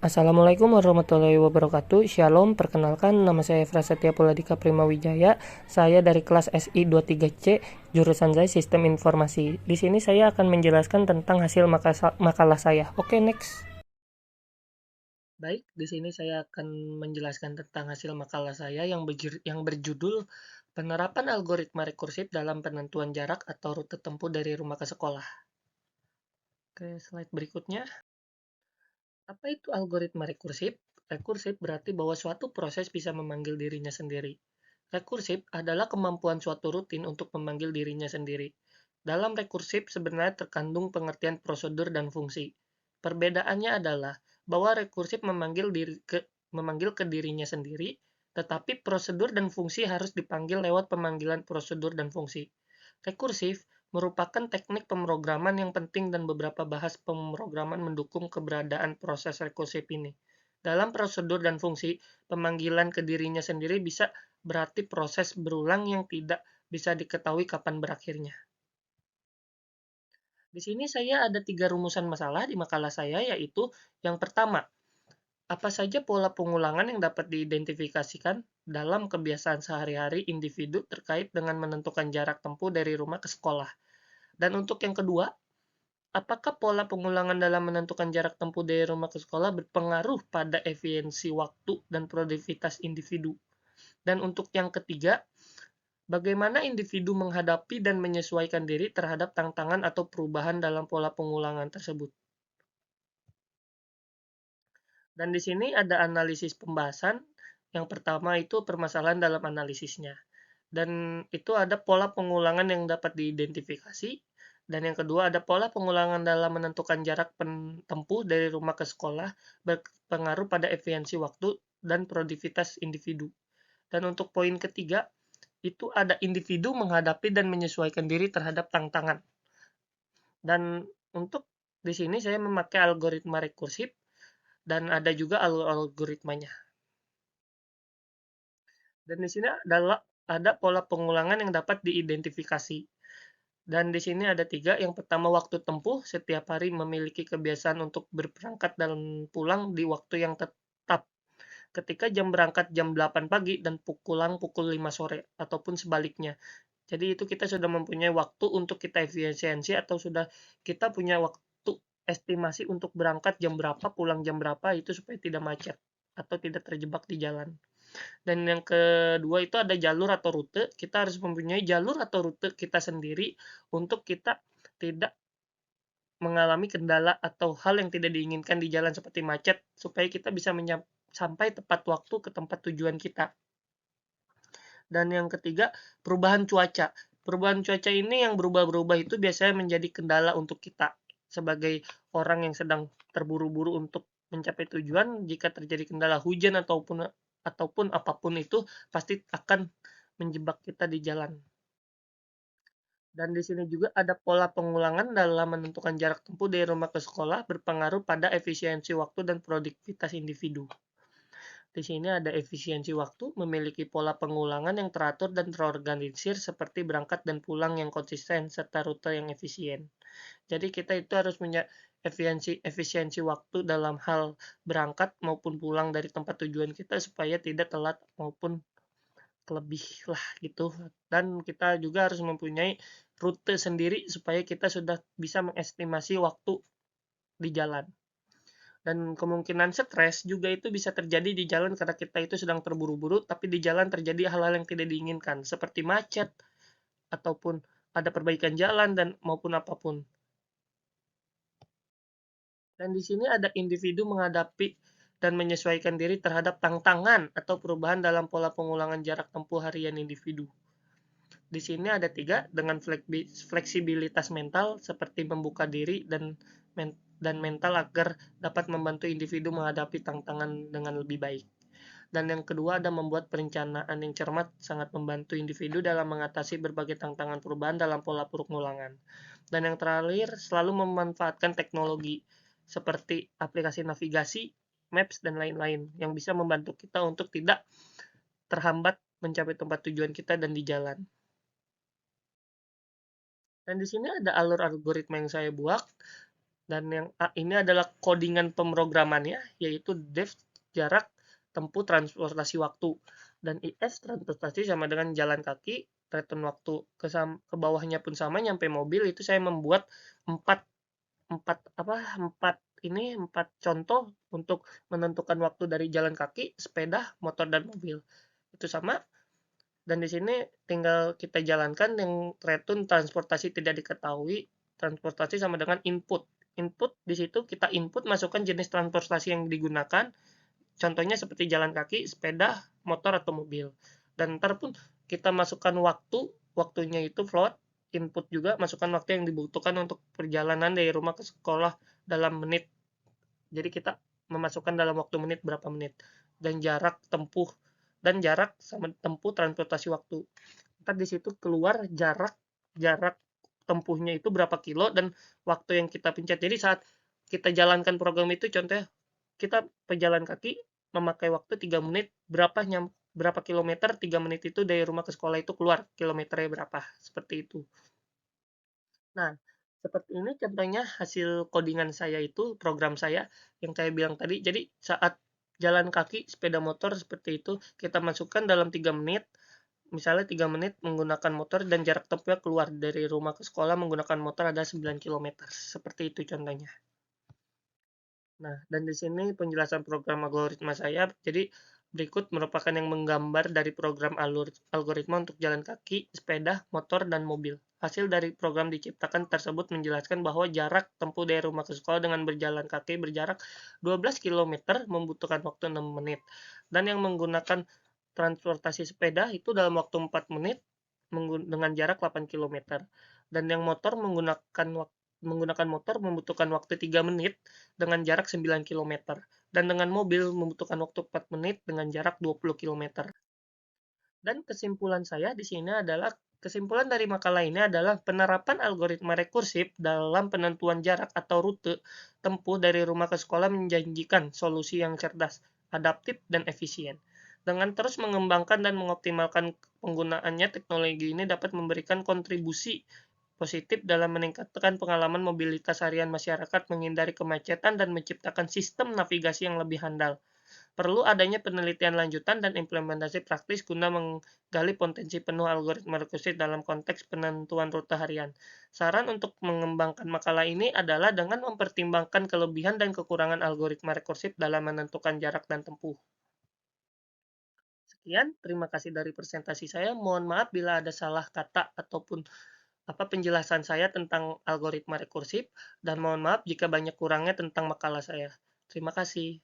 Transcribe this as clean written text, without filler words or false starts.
Assalamualaikum warahmatullahi wabarakatuh. Shalom, perkenalkan nama saya Prasetya Puladika Primawijaya. Saya dari kelas SI 23C, jurusan saya Sistem Informasi. Di sini saya akan menjelaskan tentang hasil makalah saya. Oke, next. Baik, di sini saya akan menjelaskan tentang hasil makalah saya yang berjudul Penerapan Algoritma Rekursif dalam Penentuan Jarak atau Rute Tempuh dari Rumah ke Sekolah. Oke, slide berikutnya. Apa itu algoritma rekursif? Rekursif berarti bahwa suatu proses bisa memanggil dirinya sendiri. Rekursif adalah kemampuan suatu rutin untuk memanggil dirinya sendiri. Dalam rekursif sebenarnya terkandung pengertian prosedur dan fungsi. Perbedaannya adalah bahwa rekursif memanggil ke dirinya sendiri, tetapi prosedur dan fungsi harus dipanggil lewat pemanggilan prosedur dan fungsi. Rekursif merupakan teknik pemrograman yang penting dan beberapa bahas pemrograman mendukung keberadaan proses rekursif ini. Dalam prosedur dan fungsi, pemanggilan ke dirinya sendiri bisa berarti proses berulang yang tidak bisa diketahui kapan berakhirnya. Di sini saya ada 3 rumusan masalah di makalah saya, yaitu yang pertama, apa saja pola pengulangan yang dapat diidentifikasikan dalam kebiasaan sehari-hari individu terkait dengan menentukan jarak tempuh dari rumah ke sekolah. Dan untuk yang kedua, apakah pola pengulangan dalam menentukan jarak tempuh dari rumah ke sekolah berpengaruh pada efisiensi waktu dan produktivitas individu? Dan untuk yang ketiga, bagaimana individu menghadapi dan menyesuaikan diri terhadap tantangan atau perubahan dalam pola pengulangan tersebut? Dan di sini ada analisis pembahasan. Yang pertama itu permasalahan dalam analisisnya. Dan itu ada pola pengulangan yang dapat diidentifikasi. Dan yang kedua ada pola pengulangan dalam menentukan jarak tempuh dari rumah ke sekolah berpengaruh pada efisiensi waktu dan produktivitas individu. Dan untuk poin ketiga, itu ada individu menghadapi dan menyesuaikan diri terhadap tantangan. Dan untuk di sini saya memakai algoritma rekursif dan ada juga algoritmanya. Dan di sini adalah ada pola pengulangan yang dapat diidentifikasi. Dan di sini ada 3. Yang pertama waktu tempuh, setiap hari memiliki kebiasaan untuk berperangkat dan pulang di waktu yang tetap. Ketika jam berangkat jam 8 pagi dan pulang pukul 5 sore ataupun sebaliknya. Jadi itu kita sudah mempunyai waktu untuk kita efisiensi atau sudah kita punya waktu estimasi untuk berangkat jam berapa, pulang jam berapa itu supaya tidak macet atau tidak terjebak di jalan. Dan yang kedua itu ada jalur atau rute. Kita harus mempunyai jalur atau rute kita sendiri untuk kita tidak mengalami kendala atau hal yang tidak diinginkan di jalan seperti macet supaya kita bisa sampai tepat waktu ke tempat tujuan kita. Dan yang ketiga, perubahan cuaca. Perubahan cuaca ini yang berubah-berubah itu biasanya menjadi kendala untuk kita sebagai orang yang sedang terburu-buru untuk mencapai tujuan. Jika terjadi kendala hujan ataupun apapun itu pasti akan menjebak kita di jalan. Dan di sini juga ada pola pengulangan dalam menentukan jarak tempuh dari rumah ke sekolah berpengaruh pada efisiensi waktu dan produktivitas individu. Di sini ada efisiensi waktu, memiliki pola pengulangan yang teratur dan terorganisir seperti berangkat dan pulang yang konsisten serta rute yang efisien. Jadi kita itu harus punya efisiensi waktu dalam hal berangkat maupun pulang dari tempat tujuan kita supaya tidak telat maupun lebih lah gitu. Dan kita juga harus mempunyai rute sendiri supaya kita sudah bisa mengestimasi waktu di jalan. Dan kemungkinan stres juga itu bisa terjadi di jalan karena kita itu sedang terburu-buru, tapi di jalan terjadi hal-hal yang tidak diinginkan, seperti macet, ataupun ada perbaikan jalan, dan maupun apapun. Dan di sini ada individu menghadapi dan menyesuaikan diri terhadap tantangan atau perubahan dalam pola pengulangan jarak tempuh harian individu. Di sini ada 3, dengan fleksibilitas mental seperti membuka diri dan mental agar dapat membantu individu menghadapi tantangan dengan lebih baik. Dan yang kedua ada membuat perencanaan yang cermat sangat membantu individu dalam mengatasi berbagai tantangan perubahan dalam pola pengulangan. Dan yang terakhir selalu memanfaatkan teknologi seperti aplikasi navigasi, maps, dan lain-lain yang bisa membantu kita untuk tidak terhambat mencapai tempat tujuan kita dan di jalan. Dan di sini ada alur algoritma yang saya buat. Dan yang A ini adalah codingan pemrogramannya, yaitu def jarak tempuh transportasi waktu. Dan IS transportasi sama dengan jalan kaki, return waktu. Ke bawahnya pun sama, nyampe mobil itu saya membuat empat empat apa empat empat contoh untuk menentukan waktu dari jalan kaki, sepeda, motor, dan mobil. Itu sama. Dan di sini tinggal kita jalankan yang return transportasi tidak diketahui. Transportasi sama dengan input. Input di situ kita input masukkan jenis transportasi yang digunakan. Contohnya seperti jalan kaki, sepeda, motor atau mobil. Dan ntar pun kita masukkan waktu, waktunya itu float, input juga masukkan waktu yang dibutuhkan untuk perjalanan dari rumah ke sekolah dalam menit. Jadi kita memasukkan dalam waktu menit berapa menit dan jarak tempuh dan jarak sama tempuh transportasi waktu. Ntar di situ keluar jarak jarak tempuhnya itu berapa kilo dan waktu yang kita pencet. Jadi saat kita jalankan program itu contohnya kita pejalan kaki memakai waktu 3 menit berapa kilometer 3 menit itu dari rumah ke sekolah itu keluar kilometernya berapa seperti itu. Nah, seperti ini contohnya hasil codingan saya itu, program saya yang saya bilang tadi. Jadi saat jalan kaki, sepeda motor seperti itu, kita masukkan dalam 3 menit. Misalnya 3 menit menggunakan motor dan jarak tempuhnya keluar dari rumah ke sekolah menggunakan motor ada 9 kilometer. Seperti itu contohnya. Nah, dan di sini penjelasan program algoritma saya. Jadi, berikut merupakan yang menggambar dari program algoritma untuk jalan kaki, sepeda, motor, dan mobil. Hasil dari program diciptakan tersebut menjelaskan bahwa jarak tempuh dari rumah ke sekolah dengan berjalan kaki berjarak 12 kilometer membutuhkan waktu 6 menit. Dan yang menggunakan transportasi sepeda itu dalam waktu 4 menit dengan jarak 8 kilometer. Dan yang motor menggunakan motor membutuhkan waktu 3 menit dengan jarak 9 kilometer. Dan dengan mobil membutuhkan waktu 4 menit dengan jarak 20 kilometer. Dan kesimpulan saya di sini adalah kesimpulan dari makalah ini adalah penerapan algoritma rekursif dalam penentuan jarak atau rute tempuh dari rumah ke sekolah menjanjikan solusi yang cerdas, adaptif, dan efisien. Dengan terus mengembangkan dan mengoptimalkan penggunaannya, teknologi ini dapat memberikan kontribusi positif dalam meningkatkan pengalaman mobilitas harian masyarakat, menghindari kemacetan, dan menciptakan sistem navigasi yang lebih handal. Perlu adanya penelitian lanjutan dan implementasi praktis guna menggali potensi penuh algoritma rekursif dalam konteks penentuan rute harian. Saran untuk mengembangkan makalah ini adalah dengan mempertimbangkan kelebihan dan kekurangan algoritma rekursif dalam menentukan jarak dan tempuh. Sekian, terima kasih dari presentasi saya. Mohon maaf bila ada salah kata ataupun penjelasan saya tentang algoritma rekursif dan mohon maaf jika banyak kurangnya tentang makalah saya. Terima kasih.